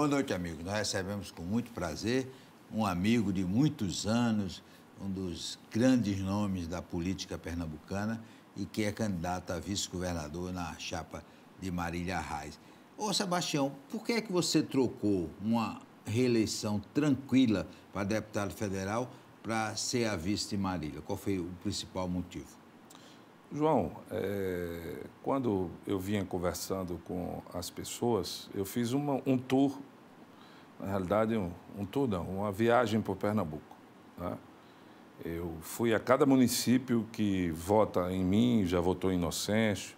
Boa noite, amigo. Nós recebemos com muito prazer um amigo de muitos anos, um dos grandes nomes da política pernambucana e que é candidato a vice-governador na chapa de Marília Reis. Ô, Sebastião, por que é que você trocou uma reeleição tranquila para deputado federal para ser a vice de Marília? Qual foi o principal motivo? João, quando eu vinha conversando com as pessoas, eu fiz um tour, na realidade um tour não, uma viagem por Pernambuco, né? Eu fui a cada município que vota em mim, já votou em Inocêncio,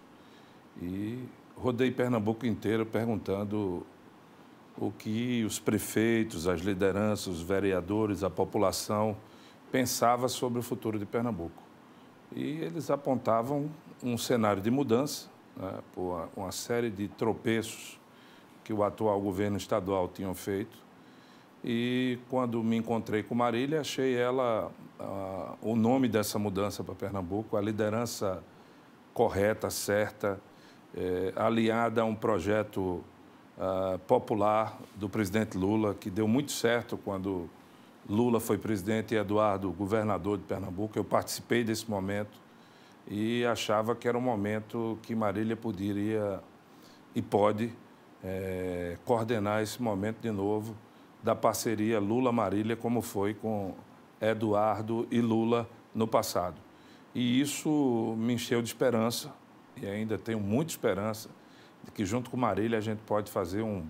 e rodei Pernambuco inteiro perguntando o que os prefeitos, as lideranças, os vereadores, a população pensava sobre o futuro de Pernambuco. E eles apontavam um cenário de mudança, né, por uma série de tropeços que o atual governo estadual tinha feito. E quando me encontrei com Marília, achei ela o nome dessa mudança para Pernambuco, a liderança correta, certa, aliada a um projeto popular do presidente Lula, que deu muito certo quando Lula foi presidente e Eduardo governador de Pernambuco. Eu participei desse momento e achava que era um momento que Marília poderia e pode coordenar esse momento de novo da parceria Lula-Marília, como foi com Eduardo e Lula no passado. E isso me encheu de esperança, e ainda tenho muita esperança, de que junto com Marília a gente pode fazer um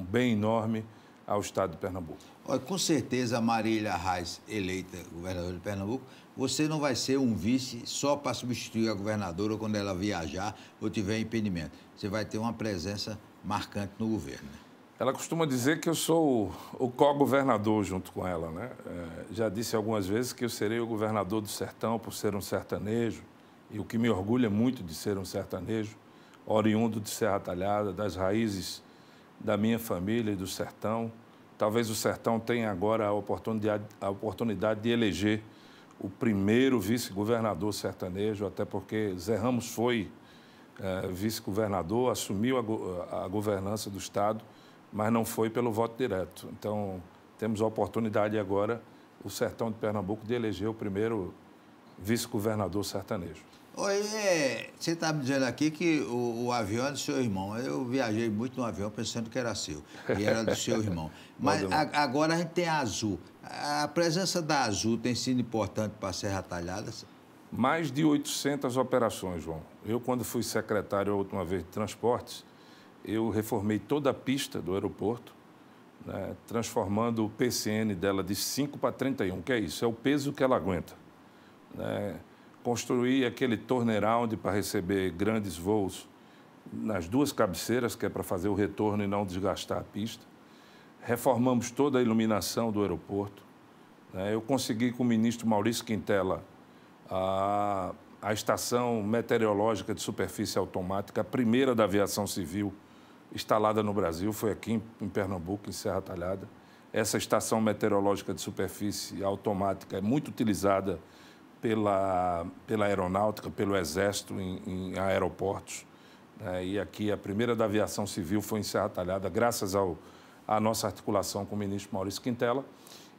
bem enorme ao estado de Pernambuco. Olha, com certeza, a Marília Reis, eleita governadora de Pernambuco, você não vai ser um vice só para substituir a governadora quando ela viajar ou tiver impedimento. Você vai ter uma presença marcante no governo, né? Ela costuma dizer que eu sou o co-governador junto com ela, né? Já disse algumas vezes que eu serei o governador do sertão por ser um sertanejo, e o que me orgulha muito de ser um sertanejo, oriundo de Serra Talhada, das raízes da minha família e do sertão. Talvez o sertão tenha agora a oportunidade de eleger o primeiro vice-governador sertanejo, até porque Zé Ramos foi vice-governador, assumiu a governança do estado, mas não foi pelo voto direto. Então, temos a oportunidade agora, o sertão de Pernambuco, de eleger o primeiro vice-governador sertanejo. Oi, você está me dizendo aqui que o avião é do seu irmão. Eu viajei muito no avião pensando que era seu, e era do seu irmão. Mas agora a gente tem a Azul. A presença da Azul tem sido importante para a Serra Talhada? Mais de 800 operações, João. Eu, quando fui secretário a última vez de Transportes, eu reformei toda a pista do aeroporto, né, transformando o PCN dela de 5 para 31, que é isso, é o peso que ela aguenta, né? Construí aquele turnaround para receber grandes voos nas duas cabeceiras, que é para fazer o retorno e não desgastar a pista. Reformamos toda a iluminação do aeroporto, né? Eu consegui com o ministro Maurício Quintela a estação meteorológica de superfície automática, a primeira da aviação civil instalada no Brasil, foi aqui em Pernambuco, em Serra Talhada. Essa estação meteorológica de superfície automática é muito utilizada pela aeronáutica, pelo Exército em aeroportos. E aqui a primeira da aviação civil foi em Serra Talhada, graças à nossa articulação com o ministro Maurício Quintela.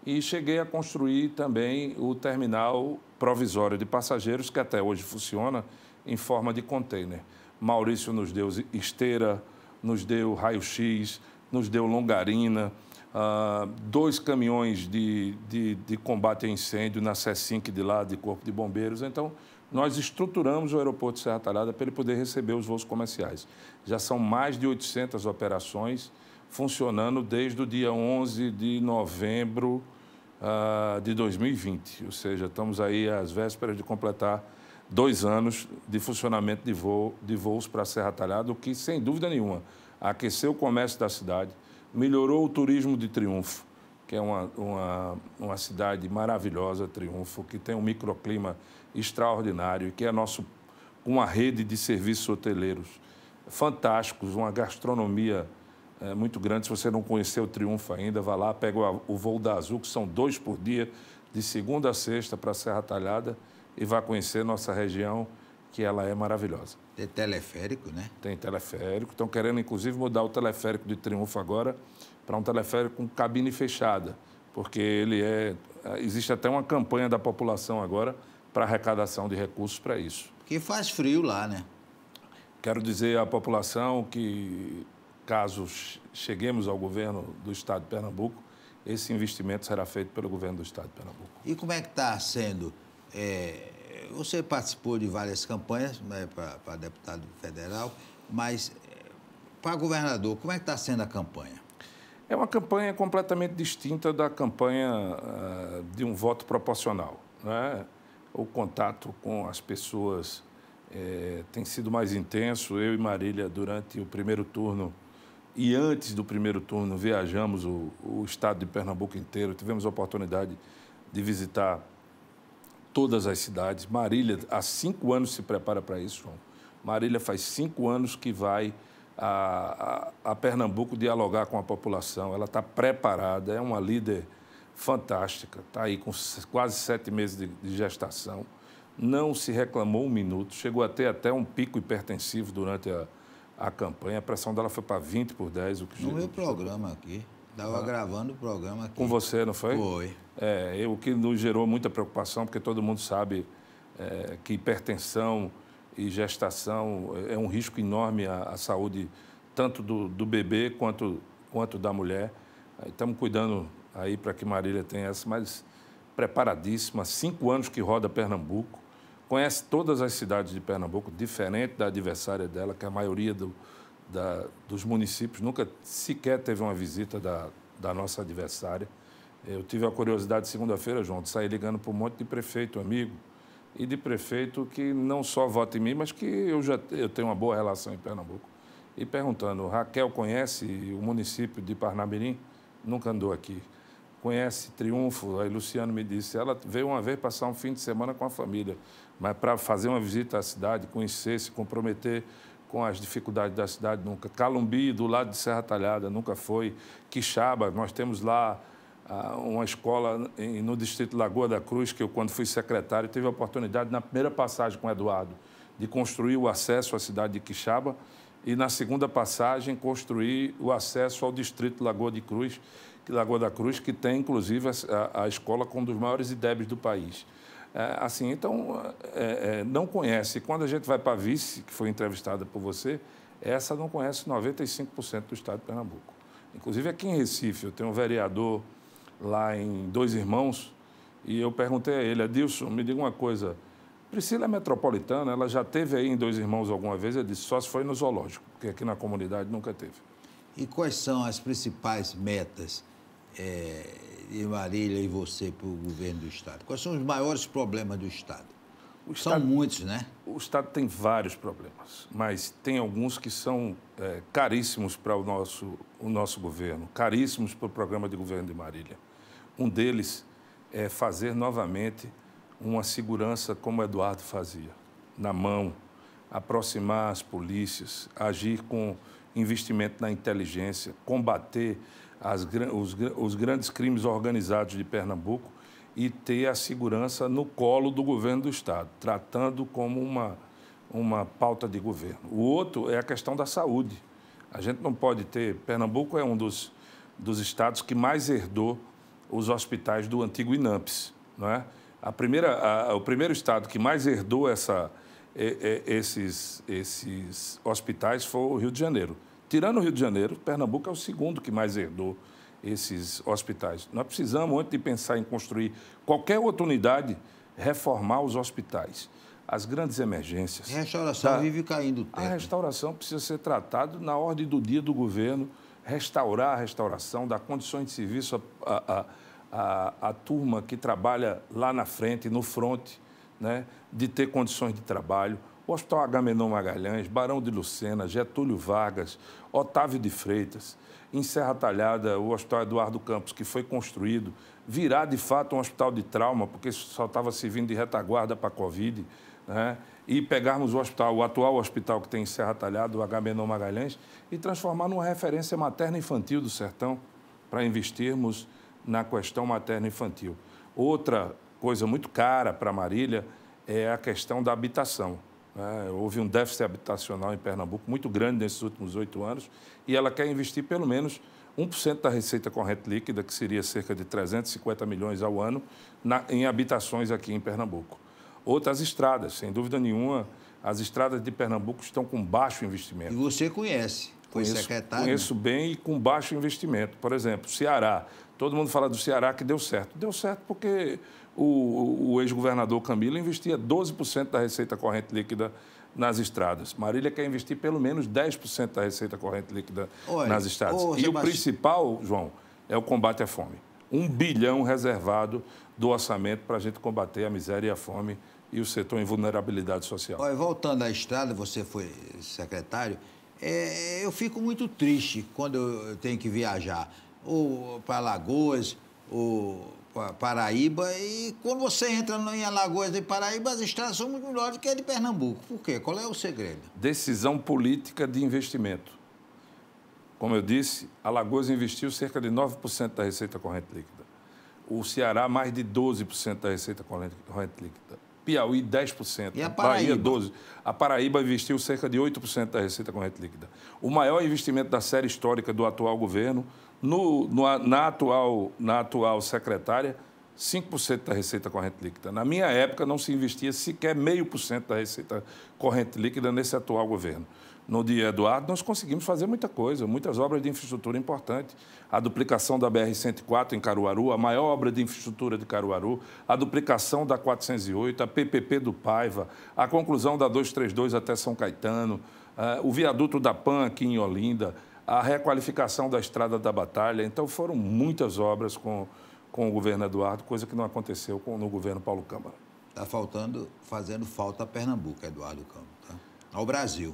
E cheguei a construir também o terminal provisório de passageiros, que até hoje funciona em forma de container. Maurício nos deu esteira, nos deu raio-x, nos deu longarina, 2 caminhões de combate a incêndio na C5 de lá, de Corpo de Bombeiros. Então, nós estruturamos o aeroporto de Serra Talhada para ele poder receber os voos comerciais. Já são mais de 800 operações funcionando desde o dia 11 de novembro de 2020. Ou seja, estamos aí às vésperas de completar 2 anos de funcionamento de voos para a Serra Talhada, o que, sem dúvida nenhuma, aqueceu o comércio da cidade, melhorou o turismo de Triunfo, que é uma cidade maravilhosa, Triunfo, que tem um microclima extraordinário e que é uma rede de serviços hoteleiros fantásticos, uma gastronomia muito grande. Se você não conheceu o Triunfo ainda, vá lá, pega o voo da Azul, que são 2 por dia, de segunda a sexta para a Serra Talhada, e vai conhecer nossa região, que ela é maravilhosa. Tem teleférico, né? Tem teleférico. Estão querendo, inclusive, mudar o teleférico de Triunfo agora para um teleférico com cabine fechada, porque existe até uma campanha da população agora para arrecadação de recursos para isso. Porque faz frio lá, né? Quero dizer à população que, caso cheguemos ao governo do Estado de Pernambuco, esse investimento será feito pelo governo do Estado de Pernambuco. E como é que está sendo? Você participou de várias campanhas, né, para deputado federal, mas para governador, como é que está sendo a campanha? É uma campanha completamente distinta da campanha de um voto proporcional, né? O contato com as pessoas tem sido mais intenso. Eu e Marília, durante o primeiro turno e antes do primeiro turno, viajamos o estado de Pernambuco inteiro. Tivemos a oportunidade de visitar todas as cidades. Marília, há 5 anos se prepara para isso, João. Marília faz 5 anos que vai a Pernambuco dialogar com a população. Ela está preparada, é uma líder fantástica, está aí com quase 7 meses de gestação. Não se reclamou um minuto, chegou a ter até um pico hipertensivo durante a campanha. A pressão dela foi para 20/10. No meu programa aqui, estava gravando o programa aqui. Com você, não foi? Foi. O que nos gerou muita preocupação, porque todo mundo sabe que hipertensão e gestação é um risco enorme à saúde, tanto do bebê quanto da mulher. Estamos cuidando aí para que Marília tenha essa, mas preparadíssima, 5 anos que roda Pernambuco, conhece todas as cidades de Pernambuco, diferente da adversária dela, que a maioria dos municípios nunca sequer teve uma visita da nossa adversária. Eu tive a curiosidade, segunda-feira, João, de sair ligando para um monte de prefeito amigo e de prefeito que não só vota em mim, mas que eu tenho uma boa relação em Pernambuco. E perguntando, Raquel conhece o município de Parnamirim? Nunca andou aqui. Conhece Triunfo? Aí Luciano me disse, ela veio uma vez passar um fim de semana com a família, mas para fazer uma visita à cidade, conhecer, se comprometer com as dificuldades da cidade, nunca. Calumbi, do lado de Serra Talhada, nunca foi. Quixaba, nós temos lá uma escola no distrito Lagoa da Cruz, que eu, quando fui secretário, tive a oportunidade, na primeira passagem com o Eduardo, de construir o acesso à cidade de Quixaba e, na segunda passagem, construir o acesso ao distrito Lagoa da Cruz, que tem, inclusive, a escola com um dos maiores IDEBs do país. Não conhece. Quando a gente vai para a vice, que foi entrevistada por você, essa não conhece 95% do estado de Pernambuco. Inclusive, aqui em Recife, eu tenho um vereador lá em Dois Irmãos, e eu perguntei a ele, Adilson, me diga uma coisa, Priscila é metropolitana, ela já teve aí em Dois Irmãos alguma vez? Ele disse, só se foi no zoológico, porque aqui na comunidade nunca teve. E quais são as principais metas de Marília e você para o governo do Estado? Quais são os maiores problemas do Estado? São muitos, né? O Estado tem vários problemas, mas tem alguns que são caríssimos para o nosso governo, caríssimos para o programa de governo de Marília. Um deles é fazer novamente uma segurança como o Eduardo fazia, na mão, aproximar as polícias, agir com investimento na inteligência, combater os grandes crimes organizados de Pernambuco e ter a segurança no colo do governo do Estado, tratando como uma pauta de governo. O outro é a questão da saúde. A gente não pode ter... Pernambuco é um dos estados que mais herdou os hospitais do antigo INAMPS, não é? O primeiro estado que mais herdou esses hospitais foi o Rio de Janeiro. Tirando o Rio de Janeiro, Pernambuco é o segundo que mais herdou esses hospitais. Nós precisamos, antes de pensar em construir qualquer outra unidade, reformar os hospitais. As grandes emergências. A restauração vive caindo o teto. A restauração precisa ser tratada na ordem do dia do governo, restaurar a restauração, dar condições de serviço à turma que trabalha lá na frente, no fronte, né, de ter condições de trabalho. O Hospital Agamenon Magalhães, Barão de Lucena, Getúlio Vargas, Otávio de Freitas, em Serra Talhada, o Hospital Eduardo Campos, que foi construído, virá de fato um hospital de trauma, porque só estava servindo de retaguarda para a Covid, né? E pegarmos o atual hospital que tem em Serra Talhada, o Agamenon Magalhães, e transformar numa referência materno-infantil do sertão, para investirmos na questão materno-infantil. Outra coisa muito cara para Marília é a questão da habitação. né? Houve um déficit habitacional em Pernambuco muito grande nesses últimos 8 anos e ela quer investir pelo menos 1% da receita corrente líquida, que seria cerca de 350 milhões ao ano, em habitações aqui em Pernambuco. Outras estradas, sem dúvida nenhuma, as estradas de Pernambuco estão com baixo investimento. E você conhece, foi secretário? Conheço bem e com baixo investimento. Por exemplo, Ceará. Todo mundo fala do Ceará que deu certo. Deu certo porque o ex-governador Camilo investia 12% da receita corrente líquida nas estradas. Marília quer investir pelo menos 10% da receita corrente líquida nas estradas. E o principal, João, é o combate à fome. 1 bilhão reservado do orçamento para a gente combater a miséria e a fome e o setor em vulnerabilidade social. Olha, voltando à estrada, você foi secretário, eu fico muito triste quando eu tenho que viajar ou para Alagoas ou para Paraíba, e quando você entra em Alagoas e Paraíba, as estradas são muito melhores do que a de Pernambuco. Por quê? Qual é o segredo? Decisão política de investimento. Como eu disse, Alagoas investiu cerca de 9% da receita corrente líquida. O Ceará, mais de 12% da receita corrente líquida. Piauí, 10%. E a Paraíba? Bahia, 12%. A Paraíba investiu cerca de 8% da receita corrente líquida. O maior investimento da série histórica do atual governo, na atual secretária, 5% da receita corrente líquida. Na minha época, não se investia sequer 0,5% da receita corrente líquida nesse atual governo. No dia Eduardo, nós conseguimos fazer muita coisa, muitas obras de infraestrutura importantes. A duplicação da BR-104 em Caruaru, a maior obra de infraestrutura de Caruaru, a duplicação da 408, a PPP do Paiva, a conclusão da 232 até São Caetano, o viaduto da PAN aqui em Olinda, a requalificação da Estrada da Batalha. Então, foram muitas obras com o governo Eduardo, coisa que não aconteceu no governo Paulo Câmara. Está fazendo falta a Pernambuco, Eduardo Câmara, tá? Ao Brasil.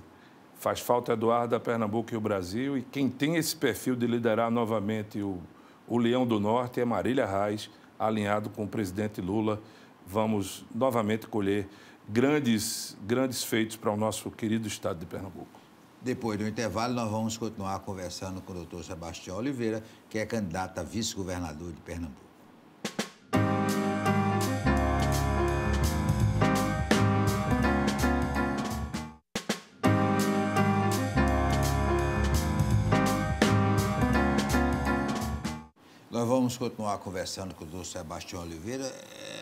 Faz falta Eduardo a Pernambuco e o Brasil, e quem tem esse perfil de liderar novamente o Leão do Norte é Marília Reis, alinhado com o presidente Lula. Vamos novamente colher grandes feitos para o nosso querido estado de Pernambuco. Depois do intervalo, nós vamos continuar conversando com o doutor Sebastião Oliveira, que é candidato a vice-governador de Pernambuco. Nós vamos continuar conversando com o doutor Sebastião Oliveira.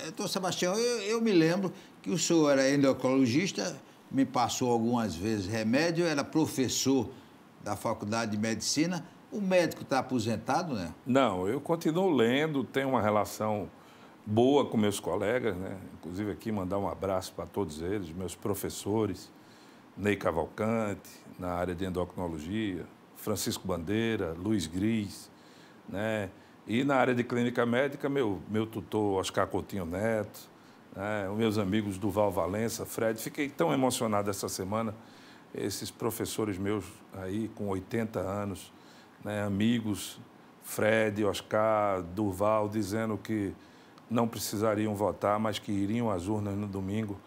Doutor Sebastião, eu me lembro que o senhor era endocrinologista, me passou algumas vezes remédio, era professor da Faculdade de Medicina. O médico está aposentado, né? Não, eu continuo lendo, tenho uma relação boa com meus colegas, né? Inclusive aqui mandar um abraço para todos eles, meus professores, Ney Cavalcante, na área de endocrinologia, Francisco Bandeira, Luiz Gris, né? E na área de clínica médica, meu tutor Oscar Coutinho Neto, né? Os meus amigos Duval Valença, Fred. Fiquei tão emocionado essa semana, esses professores meus aí com 80 anos, né? Amigos, Fred, Oscar, Duval, dizendo que não precisariam votar, mas que iriam às urnas no domingo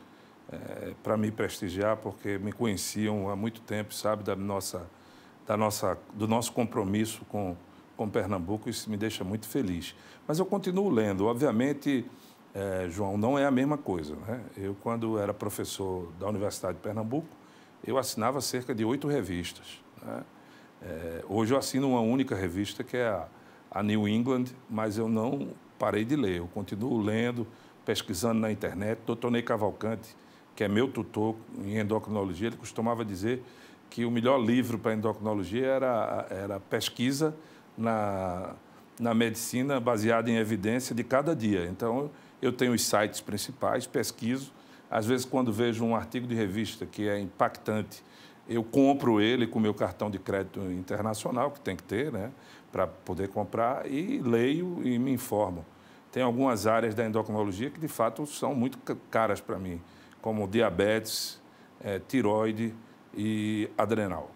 para me prestigiar, porque me conheciam há muito tempo, sabe, do nosso compromisso com Pernambuco. Isso me deixa muito feliz. Mas eu continuo lendo. Obviamente, João, não é a mesma coisa, né? Eu, quando era professor da Universidade de Pernambuco, eu assinava cerca de 8 revistas, né? Hoje eu assino uma única revista, que é a New England, mas eu não parei de ler. Eu continuo lendo, pesquisando na internet. Dr. Ney Cavalcante, que é meu tutor em endocrinologia, ele costumava dizer que o melhor livro para endocrinologia era pesquisa na medicina baseada em evidência de cada dia. Então, eu tenho os sites principais, pesquiso. Às vezes, quando vejo um artigo de revista que é impactante, eu compro ele com o meu cartão de crédito internacional, que tem que ter, né, para poder comprar, e leio e me informo. Tem algumas áreas da endocrinologia que, de fato, são muito caras para mim, como diabetes, tiroide e adrenal.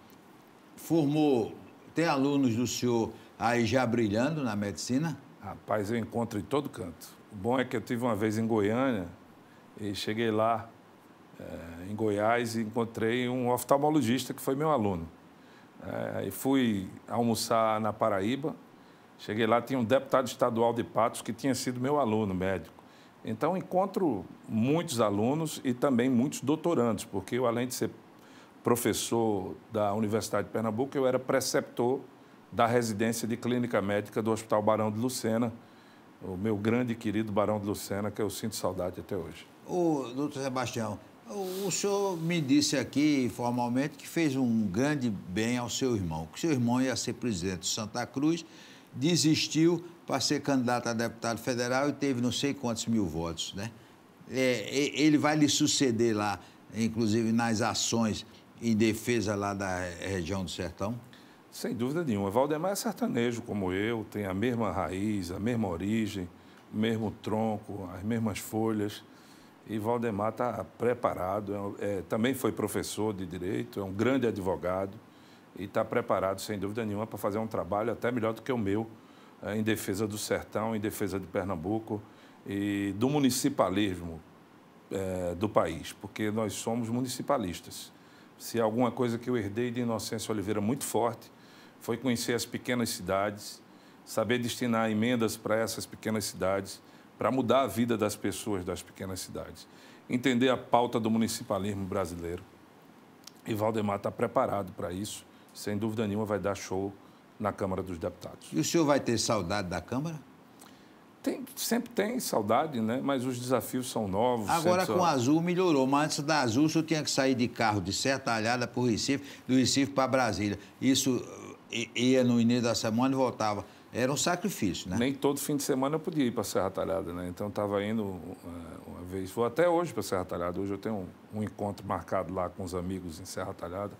Tem alunos do senhor aí já brilhando na medicina? Rapaz, eu encontro em todo canto. O bom é que eu tive uma vez em Goiânia e cheguei lá em Goiás e encontrei um oftalmologista que foi meu aluno. E fui almoçar na Paraíba. Cheguei lá, tinha um deputado estadual de Patos que tinha sido meu aluno médico. Então, encontro muitos alunos e também muitos doutorandos, porque eu, além de ser professor da Universidade de Pernambuco, eu era preceptor da residência de clínica médica do Hospital Barão de Lucena, o meu grande e querido Barão de Lucena, que eu sinto saudade até hoje. Ô, doutor Sebastião, o senhor me disse aqui formalmente que fez um grande bem ao seu irmão, que seu irmão ia ser presidente de Santa Cruz, desistiu para ser candidato a deputado federal e teve não sei quantos mil votos, né? Ele vai lhe suceder lá, inclusive nas ações em defesa lá da região do Sertão? Sem dúvida nenhuma. Valdemar é sertanejo como eu, tem a mesma raiz, a mesma origem, o mesmo tronco, as mesmas folhas. E Valdemar está preparado, também foi professor de Direito, é um grande advogado e está preparado, sem dúvida nenhuma, para fazer um trabalho até melhor do que o meu, em defesa do Sertão, em defesa de Pernambuco e do municipalismo do país, porque nós somos municipalistas. Se alguma coisa que eu herdei de Inocêncio Oliveira muito forte, foi conhecer as pequenas cidades, saber destinar emendas para essas pequenas cidades, para mudar a vida das pessoas das pequenas cidades, entender a pauta do municipalismo brasileiro. E Valdemar está preparado para isso, sem dúvida nenhuma vai dar show na Câmara dos Deputados. E o senhor vai ter saudade da Câmara? Sempre tem saudade, né? Mas os desafios são novos. Agora com a Azul melhorou, mas antes da Azul o senhor tinha que sair de carro de Serra Talhada para o Recife, do Recife para Brasília. Isso ia no início da semana e voltava. Era um sacrifício, né? Nem todo fim de semana eu podia ir para Serra Talhada, né? Então estava indo uma vez, vou até hoje para Serra Talhada. Hoje eu tenho um encontro marcado lá com os amigos em Serra Talhada.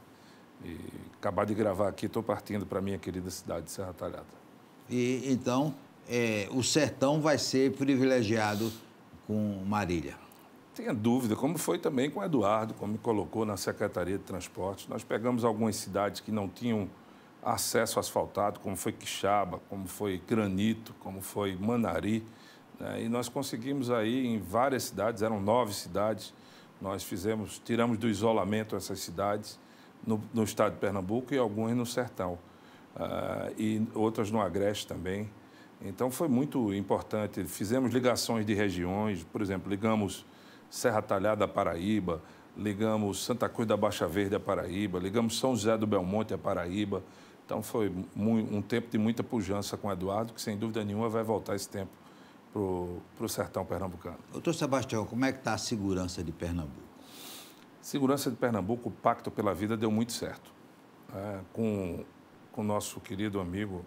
E acabar de gravar aqui, estou partindo para a minha querida cidade de Serra Talhada. E então o Sertão vai ser privilegiado com Marília? Tenha dúvida, como foi também com o Eduardo, como me colocou na Secretaria de Transportes. Nós pegamos algumas cidades que não tinham acesso asfaltado, como foi Quixaba, como foi Granito, como foi Manari, né? E nós conseguimos aí em várias cidades, eram 9 cidades, nós tiramos do isolamento essas cidades no estado de Pernambuco e algumas no Sertão, e outras no Agreste também. Então foi muito importante, fizemos ligações de regiões, por exemplo, ligamos Serra Talhada a Paraíba, ligamos Santa Cruz da Baixa Verde a Paraíba, ligamos São José do Belmonte a Paraíba. Então, foi um tempo de muita pujança com o Eduardo, que, sem dúvida nenhuma, vai voltar esse tempo para o sertão pernambucano. Doutor Sebastião, como é que está a segurança de Pernambuco? Segurança de Pernambuco, o Pacto pela Vida deu muito certo. Com o nosso querido amigo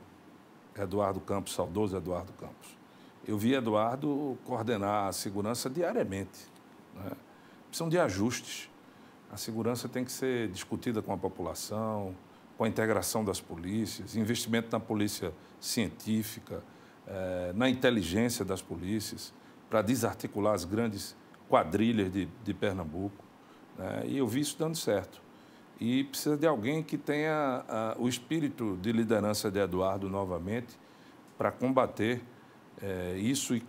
Eduardo Campos, saudoso Eduardo Campos. Eu vi Eduardo coordenar a segurança diariamente, né? Precisam de ajustes. A segurança tem que ser discutida com a população, com a integração das polícias, investimento na polícia científica, na inteligência das polícias, para desarticular as grandes quadrilhas de Pernambuco, né? E eu vi isso dando certo. E precisa de alguém que tenha o espírito de liderança de Eduardo novamente para combater isso e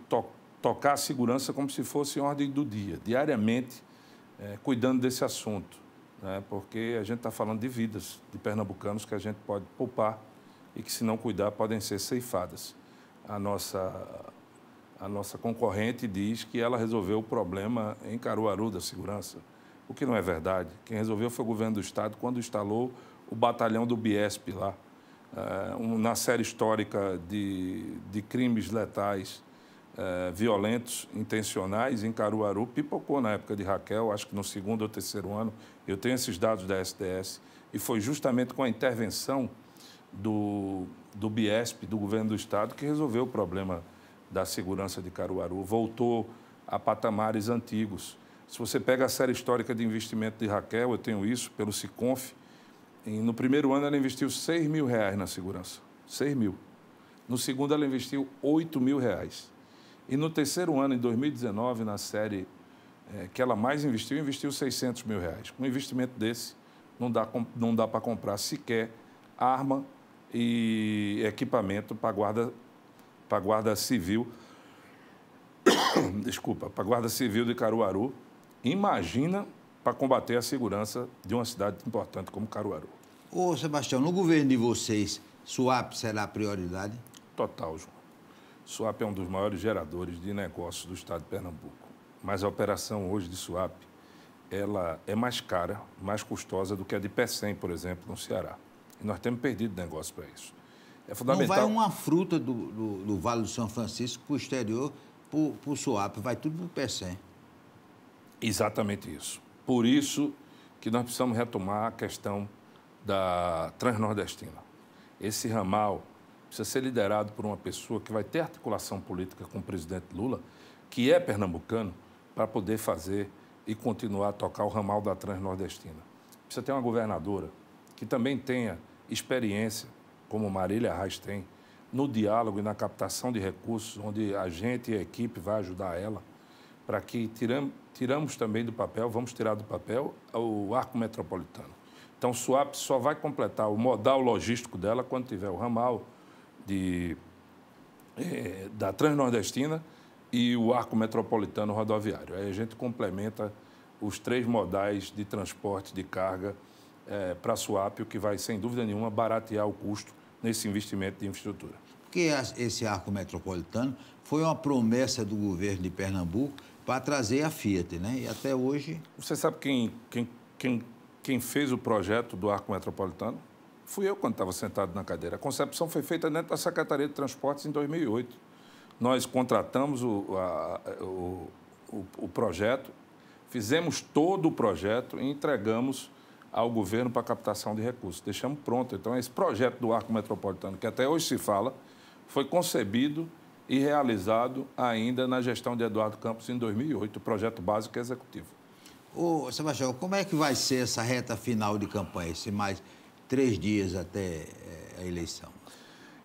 tocar a segurança como se fosse ordem do dia, diariamente, cuidando desse assunto, né? Porque a gente está falando de vidas de pernambucanos que a gente pode poupar e que, se não cuidar, podem ser ceifadas. A nossa concorrente diz que ela resolveu o problema em Caruaru da segurança, o que não é verdade. Quem resolveu foi o governo do Estado quando instalou o batalhão do Biesp lá, na série histórica de crimes letais, violentos, intencionais, em Caruaru, pipocou na época de Raquel, acho que no 2º ou 3º ano. Eu tenho esses dados da SDS, e foi justamente com a intervenção do Biesp, do governo do Estado, que resolveu o problema da segurança de Caruaru, voltou a patamares antigos. Se você pega a série histórica de investimento de Raquel, eu tenho isso pelo Siconf, e no primeiro ano ela investiu R$6 mil na segurança, 6 mil. No segundo ela investiu R$8 mil. E no terceiro ano, em 2019, na série que ela mais investiu R$600 mil. Com um investimento desse, não dá para comprar sequer arma e equipamento para a Guarda Civil, desculpa, para a Guarda Civil de Caruaru. Imagina para combater a segurança de uma cidade importante como Caruaru. Ô, Sebastião, no governo de vocês, SWAP será a prioridade? Total, João. Suape é um dos maiores geradores de negócios do estado de Pernambuco. Mas a operação hoje de Suape, ela é mais cara, mais custosa do que a de Pecém, por exemplo, no Ceará. E nós temos perdido negócio para isso. É fundamental. Não vai uma fruta do Vale do São Francisco para o exterior, para o Suape, vai tudo para o Pecém. Exatamente isso. Por isso que nós precisamos retomar a questão da Transnordestina. Esse ramal precisa ser liderado por uma pessoa que vai ter articulação política com o presidente Lula, que é pernambucano, para poder fazer e continuar a tocar o ramal da Transnordestina. Precisa ter uma governadora que também tenha experiência, como Marília Reis tem, no diálogo e na captação de recursos, onde a gente e a equipe vai ajudar ela, para que tiramos também do papel, vamos tirar do papel o arco metropolitano. Então, o Suape só vai completar o modal logístico dela quando tiver o ramal da Transnordestina e o arco metropolitano rodoviário. Aí a gente complementa os 3 modais de transporte de carga para a Suape, o que vai, sem dúvida nenhuma, baratear o custo nesse investimento de infraestrutura. Porque esse arco metropolitano foi uma promessa do governo de Pernambuco para trazer a Fiat, né? E até hoje... Você sabe quem fez o projeto do arco metropolitano? Fui eu quando estava sentado na cadeira. A concepção foi feita dentro da Secretaria de Transportes em 2008. Nós contratamos o projeto, fizemos todo o projeto e entregamos ao governo para captação de recursos. Deixamos pronto. Então, esse projeto do arco metropolitano, que até hoje se fala, foi concebido e realizado ainda na gestão de Eduardo Campos em 2008, o projeto básico executivo. Ô, Sebastião, como é que vai ser essa reta final de campanha, esse mais 3 dias até a eleição?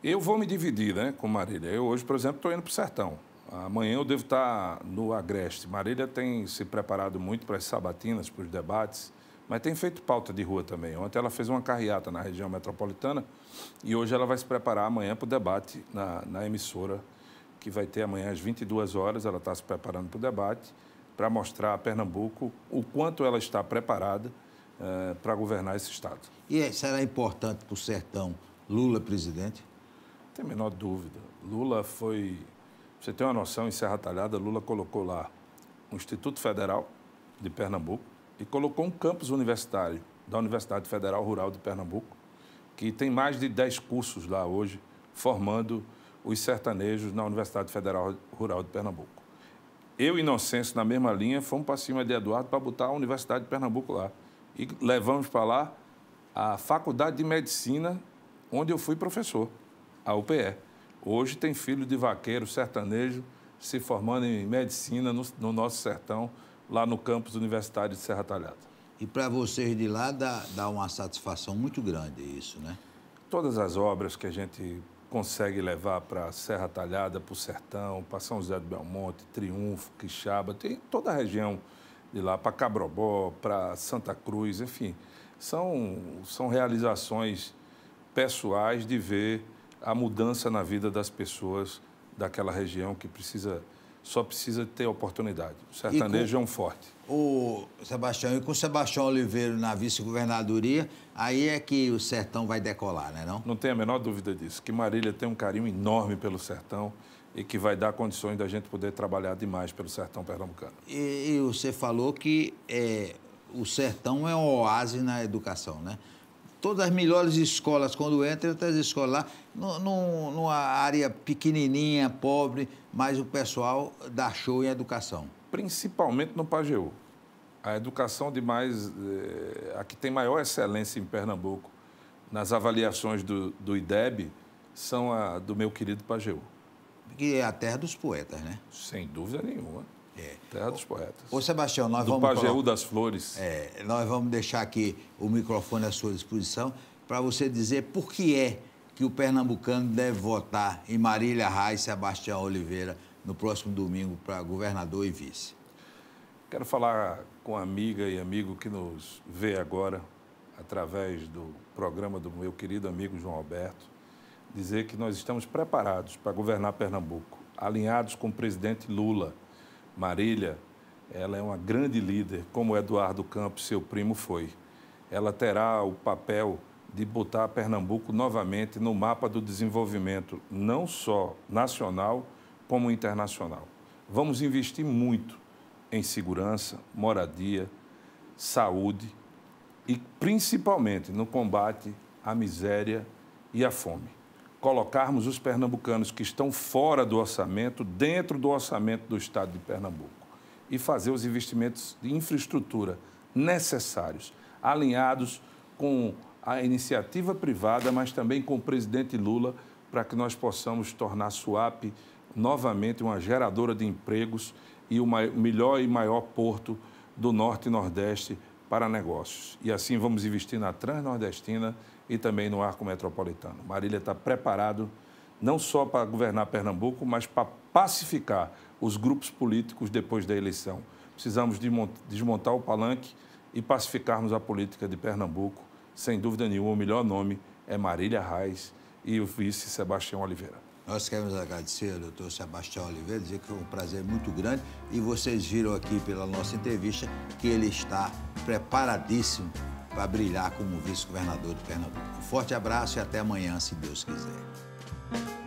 Eu vou me dividir, né, com Marília. Eu hoje, por exemplo, estou indo para o Sertão. Amanhã eu devo estar no Agreste. Marília tem se preparado muito para as sabatinas, para os debates, mas tem feito pauta de rua também. Ontem ela fez uma carreata na região metropolitana e hoje ela vai se preparar amanhã para o debate na emissora, que vai ter amanhã às 22 horas. Ela está se preparando para o debate, para mostrar a Pernambuco o quanto ela está preparada para governar esse estado. E será importante para o Sertão Lula presidente? Não tem a menor dúvida. Lula foi... Você tem uma noção, em Serra Talhada, Lula colocou lá o Instituto Federal de Pernambuco e colocou um campus universitário da Universidade Federal Rural de Pernambuco, que tem mais de 10 cursos lá hoje, formando os sertanejos na Universidade Federal Rural de Pernambuco. Eu e Inocêncio, na mesma linha, fomos para cima de Eduardo para botar a Universidade de Pernambuco lá. E levamos para lá a Faculdade de Medicina, onde eu fui professor, a UPE. Hoje tem filho de vaqueiro sertanejo se formando em medicina no nosso sertão, lá no campus universitário de Serra Talhada. E para vocês de lá dá uma satisfação muito grande isso, né? Todas as obras que a gente consegue levar para Serra Talhada, para o Sertão, para São José do Belmonte, Triunfo, Quixaba, tem toda a região de lá, para Cabrobó, para Santa Cruz, enfim, são realizações pessoais de ver a mudança na vida das pessoas daquela região que só precisa ter oportunidade. O sertanejo é um forte. O Sebastião, e com o Sebastião Oliveira na vice-governadoria, aí é que o sertão vai decolar, né, não? Não tenho a menor dúvida disso, que Marília tem um carinho enorme pelo sertão e que vai dar condições da gente poder trabalhar demais pelo sertão pernambucano. E você falou que o sertão é um oásis na educação, né? Todas as melhores escolas, quando entram as escolas lá, numa área pequenininha, pobre, mas o pessoal dá show em educação. Principalmente no Pajeú. A educação a que tem maior excelência em Pernambuco, nas avaliações do IDEB, são a do meu querido Pajeú. Que é a terra dos poetas, né? Sem dúvida nenhuma. Terra dos poetas. Ô, Sebastião, nós vamos... Do Pajeú das Flores. Nós vamos deixar aqui o microfone à sua disposição para você dizer por que é que o pernambucano deve votar em Marília Reis e Sebastião Oliveira no próximo domingo para governador e vice. Quero falar com a amiga e amigo que nos vê agora, através do programa do meu querido amigo João Alberto, dizer que nós estamos preparados para governar Pernambuco, alinhados com o presidente Lula. Marília, ela é uma grande líder, como Eduardo Campos, seu primo, foi. Ela terá o papel de botar Pernambuco novamente no mapa do desenvolvimento, não só nacional, como internacional. Vamos investir muito em segurança, moradia, saúde e, principalmente, no combate à miséria e à fome. Colocarmos os pernambucanos que estão fora do orçamento, dentro do orçamento do Estado de Pernambuco e fazer os investimentos de infraestrutura necessários, alinhados com a iniciativa privada, mas também com o presidente Lula, para que nós possamos tornar Suape novamente uma geradora de empregos e o melhor e maior porto do Norte e Nordeste para negócios. E assim vamos investir na Transnordestina e também no Arco Metropolitano. Marília está preparado não só para governar Pernambuco, mas para pacificar os grupos políticos depois da eleição. Precisamos desmontar o palanque e pacificarmos a política de Pernambuco. Sem dúvida nenhuma, o melhor nome é Marília Reis e o vice Sebastião Oliveira. Nós queremos agradecer ao doutor Sebastião Oliveira, dizer que foi um prazer muito grande e vocês viram aqui pela nossa entrevista que ele está preparadíssimo para brilhar como vice-governador de Pernambuco. Um forte abraço e até amanhã, se Deus quiser.